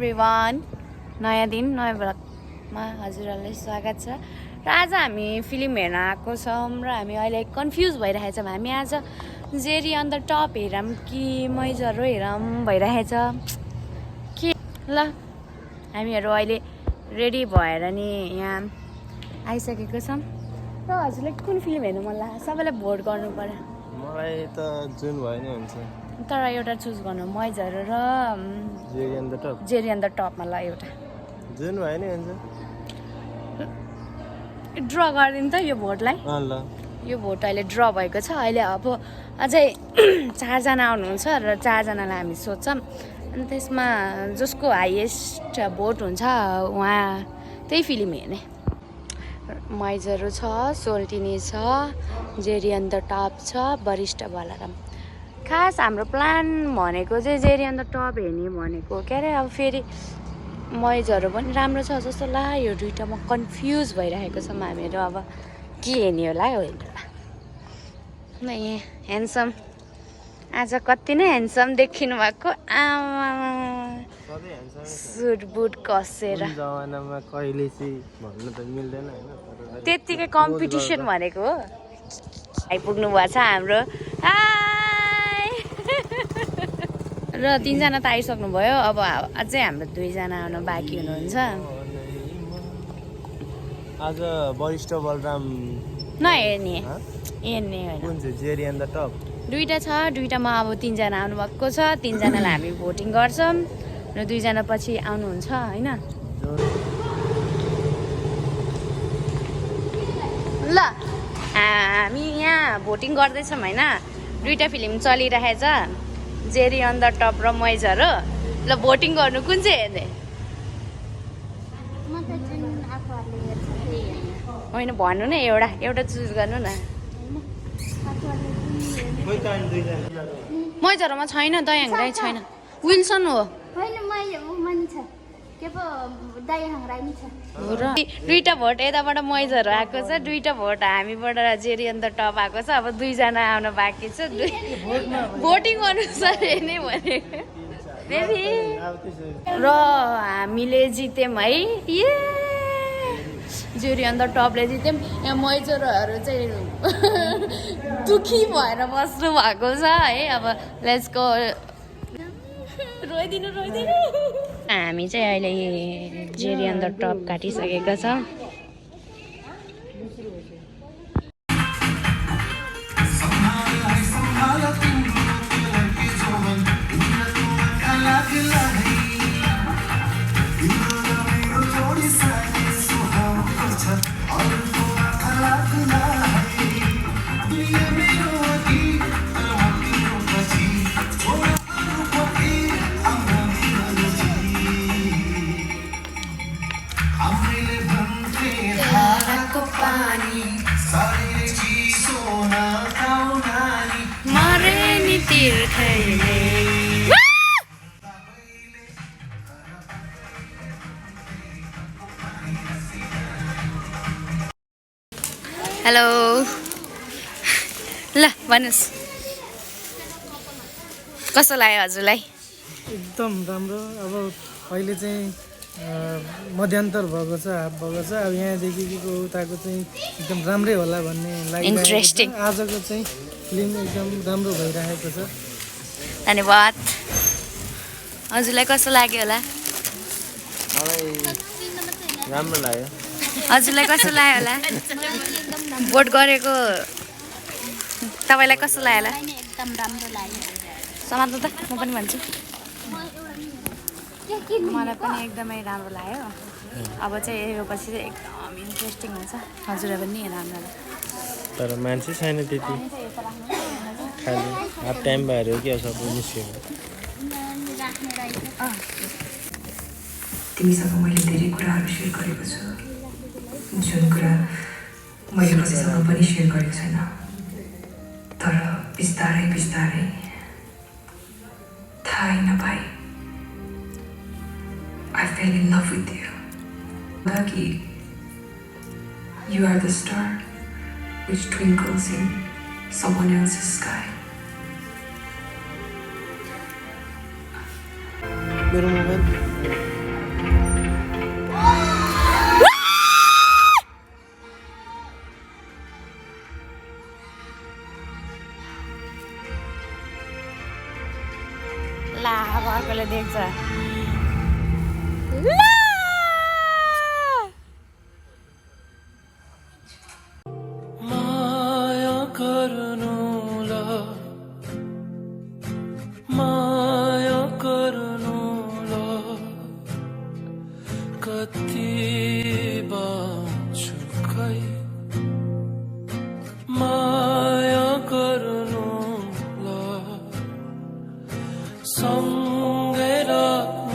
Everyone नयाँ दिन नयाँ ब्लगमा हजुरहरूलाई स्वागत छ र आज हामी फिल्म हेर्न आएको छौँ र हामी अहिले कन्फ्युज भइरहेछौँ हामी आज जेरी अन द टप हेरौँ कि मैजरो हेरौँ भइरहेछ के ल हामीहरू अहिले रेडी भएर नि यहाँ आइसकेको छौँ र हजुरलाई कुन फिल्म हेर्नु मन लाग्छ सबैलाई भोट गर्नु पर्यो मलाई त जुन भयो नि हुन्छ तर एउटा चुज गर्नु मैजरो र जेरी अन द टपमा ल एउटा जुन भयो नि हुन्छ ड्र गरिदिनु त यो भोटलाई ल यो भोट अहिले ड्र भएको छ अहिले अब अझै 4 जना आउनुहुन्छ र 4 जनालाई हामी सोध्छौँ अनि त्यसमा जसको हाइएस्ट भोट हुन्छ उहाँ त्यही फिल्म हेर्ने मैजरो छ सोल्टिनी छ जेरी अन द टप छ वरिष्ठ बलराम खास हाम्रो प्लान भनेको चाहिँ जेरी अन द टप हेर्ने भनेको के अरे अब फेरि मैजरो पनि राम्रो छ जस्तो लाग्यो यो दुइटामा कन्फ्युज भइरहेको छौँ हामीहरू अब के हेर्ने होला हो ल यहाँ ह्यान्डसम आज कति नै ह्यान्डसम देखिनु भएको आमा सुट बुट कसेर जमानामा कहिले चाहिँ भन्नु त मिल्दैन हैन त्यतिकै कम्पिटिसन भनेको हो आइपुग्नु भएको छ हाम्रो र 3 जना त आइसक्नु भयो अब अझै हाम्रो 2 जना आउन बाँकी हुनुहुन्छ आज वरिष्ठ बलराम नहेर्ने हेर्ने होइन कुन चाहिँ जेरी अन द टप दुईटा छ दुईटामा अब 3 जना आउनु भएको छ 3 जनालाई हामी भोटिङ गर्छौँ र 2 जना पछि आउनुहुन्छ होइन ल हामी यहाँ भोटिङ गर्दैछौँ होइन दुईटा फिल्म चलिरहेछ जेरी अन द टप र मैजरो ल भोटिङ गर्नु कुन चाहिँ हेर्ने होइन भन्नु न एउटा चुज गर्नु न मैजरोमा छैन दयाङ राई छैन विल्सन हो र दुईटा भोट यताबाट मैजरो आएको छ दुईटा भोट हामीबाट जेरी अन द टप आएको छ अब 2 जना आउन बाँकी छ भोटिङ अनुसार हेर्ने भनेको र हामीले जित्यौँ है जेरी अन द टपले जित्यौँ यहाँ मैजरोहरू चाहिँ दुखी भएर बस्नु भएको छ है अब लेट्स गो रोइदिनु हामी चाहिँ अहिले जेरी अन द टप काटिसकेका छौँ हेलो ल भन्नुहोस् कस्तो लाग्यो हजुरलाई एकदम राम्रो अब अहिले चाहिँ मध्यान्तर भएको छ हाफ भएको छ अब यहाँदेखिको उताको चाहिँ एकदम राम्रै होला भन्ने इन्ट्रेस्टिङ आजको चाहिँ फिल्म एकदम राम्रो भइरहेको छ धन्यवाद हजुरलाई कस्तो लाग्यो होला मलाई राम्रो लाग्यो हजुरलाई कस्तो लाग्यो होला भोट गरेको तपाईँलाई कस्तो लाग्यो होला एकदम राम्रो लाग्यो समात्नु त म पनि भन्छु मलाई पनि एकदमै राम्रो लाग्यो अब चाहिँ यो पछि चाहिँ एकदम इन्ट्रेस्टिङ हुन्छ हजुरलाई पनि राम्रो तर मान्छे छैन त्यति खालि हाफ टाइम भएर हो कि सबै निस्क्यो तिमीसँग मैले धेरै कुराहरू सेयर गरेको छु जुन कुरा मैले कसैसँग पनि सेयर गरेको छैन तर बिस्तारै बिस्तारै थाहै नपाई I fell in love with you. Lucky, you are the star which twinkles in someone else's sky. मेरो मोबाइल ला अब अर्कोले देख्छ माया गर्नु ल माया गर्नु ल कति बाँच्छु खै माया गर्नु ल सँगै राख्नु